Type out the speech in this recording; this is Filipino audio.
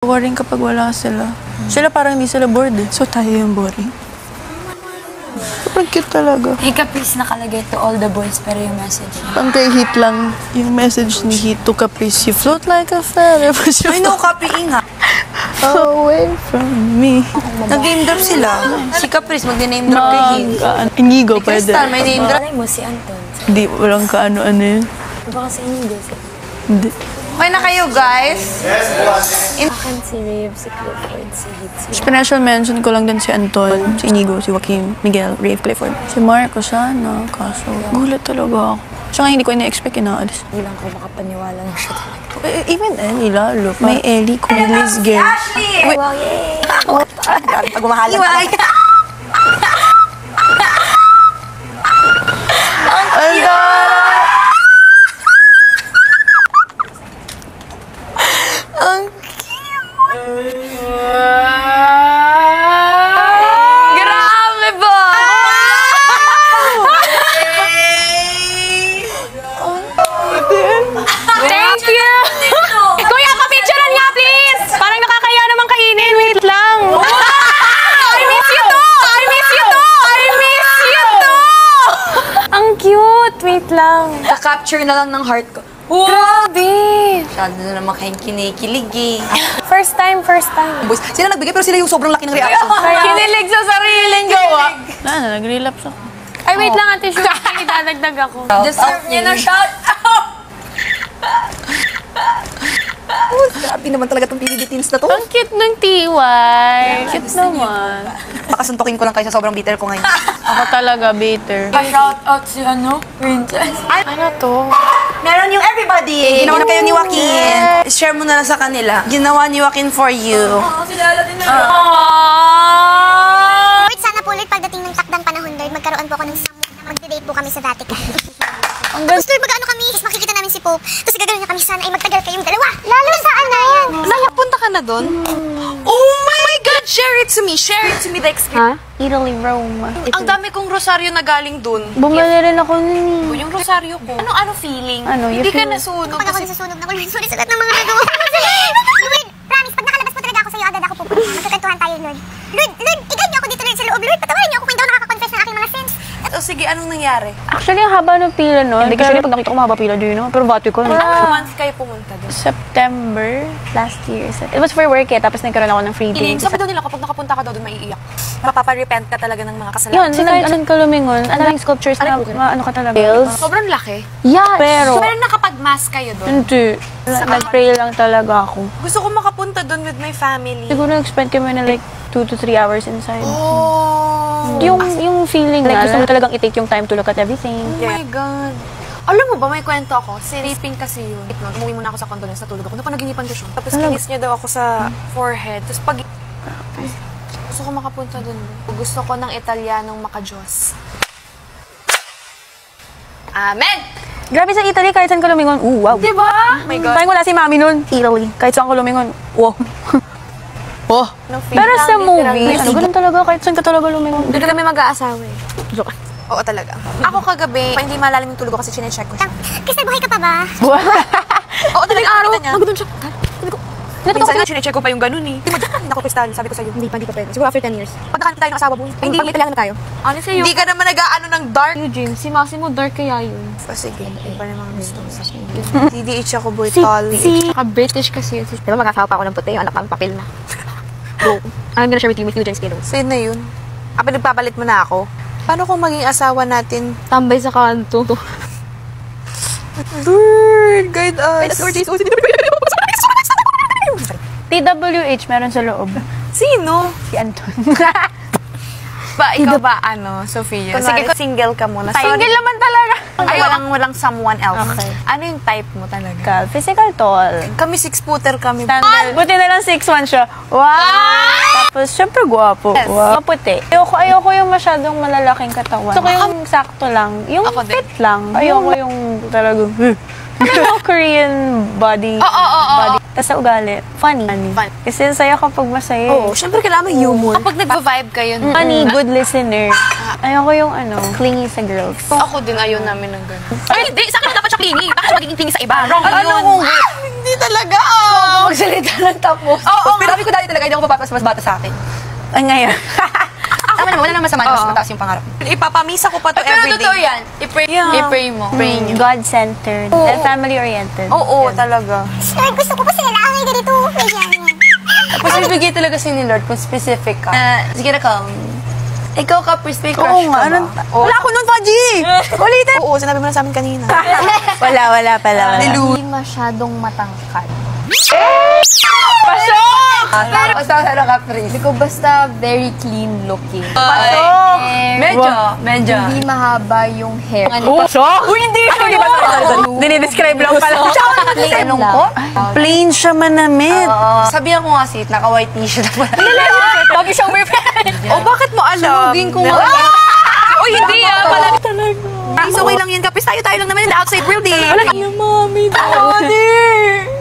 Boring kapag wala sila. Sila parang hindi sila bored eh. So tayo yung boring. Sobrang cute talaga. Hey Caprice nakalagay to all the boys pero yung message niya. Pang kay Heat lang. Yung message ni Heat to Caprice. You float like a feather. Ay, no, copying ha. Away from me. Nag-name drop sila. Si Caprice, mag-name drop kay Heat. Inigo pwede. Crystal, may name drop. Malay mo si Anton. Hindi, walang kaano-ano yun. Baka si Inigo. Hindi. Okay na kayo, guys? Akin si Rave, si Clifford, si Heat, si... Special mention ko lang din si Anton, si Inigo, si Joaquin, Miguel, Rave, Clifford. Si Marco sana, kaso gulat talaga ako. Tsaka hindi ko ina-expect inaalis. Hindi lang ko makapaniwala na siya talaga. Even Ellie, lalo. May Ellie, kung Liz Gale. Ashley! Wow, yay! Grabe, pagmamahalan ka. Ang Grabe ba? Thank you! Kuya, pa-picturean nga, please! Parang nakakaya naman kainin. Wait lang. I miss you too! I miss you too! I miss you too! Ang cute! Wait lang. Ka-capture na lang ng heart ko. Grabe! Masyado na naman kayong kinikilig eh. First time, first time. Boys, sila nagbigay pero sila yung sobrang laki ng reaction. Kinilig sa sariling gawa. wala na, nag-relapse ako. Ay, wait lang, Ate Shu. Idadagdag ako. Deserve niya na shout out! Grabe naman talaga itong PBB teens na to. Ang cute ng TY. Cute naman. Makasuntukin ko lang kayo sa sobrang bitter ko ngayon. Ako talaga, bitter. Pa-shout out si Princess. Ano to? Meron yung everybody. Ginawa na kayo ni Joaquin. Share mo na lang sa kanila. Ginawa ni Joaquin for you. Wait, sana po ulit pagdating ng takdang panahon, Lord, magkaroon po ako ng samot na magde-date po kami sa Vatican. Ang Lord, mag-ano kami, tapos makikita namin si Pope, tapos gagawin niya kami, sana ay magtagal kayong dalawa. Lalo saan na yan? Nakapunta ka na doon? Oh my God! Share it to me! Share it to me, the experience. Italy, Rome. Ang dami kong rosaryo na galing doon. Bumili rin ako nun. Yung rosaryo ko. Ano feeling? Ano, Hindi you ka feel- nasunog. Kapag ako nasusunog na, Lord, sorry sa lahat ng mga nagawa ko. Lord, promise, pag nakalabas po talaga ako sa'yo, agad ako pupunta. Magkakantuhan tayo, Lord. Lord, i-guide niyo ako dito, Lord, sa loob. Lord, patawarin niyo ako kung hindi ako nakaka-confess ng aking mga sins. O sige, anong nangyari? Actually, ang haba ng pila nun. Hindi kasi pag nakita ko mahaba pila din, no? Pero Vatican. Anong month kayo pumunta doon? September last year. It was for work eh, tapos nagkaroon ako ng free day. Sabi daw nila, kapag nakapunta ka daw doon, maiiyak. Mapapa-repent ka talaga ng mga kasalanan. Yun, sinanong ka lumingon. Ano yung sculptures na ano ka talaga? Sobrang laki. Yeah, pero... Pero nakapag-mass kayo doon? Hindi. Nag-pray lang talaga ako. Gusto ko makapunta doon with my family. Siguro nag-spend kami na like 2 to 3 hours inside. Oh! Yung feeling na gusto mo talagang i-take yung time to look at everything. Oh my God. Alam mo ba, may kwento ako. Sleeping kasi yun. Umuwi muna ako sa condolence, natulog ako. Napanaginipan ko siya. Tapos kinis niya daw ako sa forehead. Tapos pag... Gusto ko makapunta doon. Gusto ko ng Italianong maka-Diyos. Amen! Grabe sa Italy, kahit saan ka lumingon, wow. Diba? Oh my God. Parang wala si mami nun. Italy. Kahit saan ka lumingon, wow. Oh, Pero sa movie, ano, ganun talaga, kahit saan ka talaga lumingon. Doon kami mag-aasawa eh. Oo talaga. Ako kagabi, hindi malalim yung tulog ko kasi chinecheck ko siya. Crystal, buhay ka pa ba? Oo, talagang araw. Magdoon siya. Minsan Nito nga, chinecheck ko pa yung ganun eh. Hindi ako kristal, sabi ko sa'yo. Hindi pa pwede. Siguro after 10 years. Pag nakakita tayo ng asawa mo, hindi pag may kailangan na tayo. Honestly, Hindi ka naman nag-aano ng dark. Eugene, si Massimo dark kaya yun. Sige, iba na mga gusto ko. DDH ako, boy, tall. British kasi yun. Diba mag-asawa pa ako ng puti, yung anak namin papel na. Go. I'm gonna share with you Eugene Spiros. So yun na yun. Nagpapalit mo na ako. Paano kung maging asawa natin? Tambay sa kanto. Lord, guide us. TWH meron sa loob. Sino? Si Anton. Ikaw ba, Sophia? Sige, single ka muna. Single naman talaga. Ay, walang someone else. Okay. Ano yung type mo talaga? Physical tall. Kami 6-footer kami. Standard. Buti na lang 6'1" siya. Wow! Tapos, syempre gwapo. Yes. Wow. Maputi. Ayoko yung masyadong malalaking katawan. Gusto ko yung sakto lang. Yung Ako din. fit lang. Ayoko yung talagang... Korean body. Body. Tapos sa ugali, funny. Kasi saya kapag masaya. Oo, syempre kailangan may humor. Kapag nag-vibe kayo. Funny, good listener. Ayoko yung clingy sa girls. Ako din, ayaw namin ng gano'n. Ay, hindi! Sa akin dapat siya clingy. Bakit magiging clingy sa iba? Wrong yun. Hindi talaga. Magsalita lang tapos. Oo, sabi ko dati talaga, hindi ako papapas mas bata sa akin. Ay, ngayon. Tama naman, wala naman masama, mas mataas yung pangarap. Ipapamisa ko pa to Pero everyday. totoo yan. I-pray mo. Pray niyo. God-centered and family-oriented. Oo, talaga. Lord, gusto ko pa sila laangay ganito. Ganyan. Tapos bibigay talaga si ni Lord kung specific ka. Sige na ka. Ikaw ka, Pris, may crush Oo ka nga. ba? Wala ko nun, Faji. Ulitin. Oo, sinabi mo na sa amin kanina. Wala pala. Hindi masyadong matangkad. Pero basta ano ka, Pris? Hindi ko basta very clean looking. Medyo. Hindi mahaba yung hair. Uy, hindi. Dinidescribe lang pala. Plain Anong lang. ko? Plain siya manamit. Sabihan ko nga si naka-white t-shirt na pala. Bagay siyang boyfriend. Oh, bakit mo alam? Sunugin ko nga. Oh, hindi pala talaga. Okay lang yan, kapis. Tayo lang naman in the outside world eh. Mami, Daddy!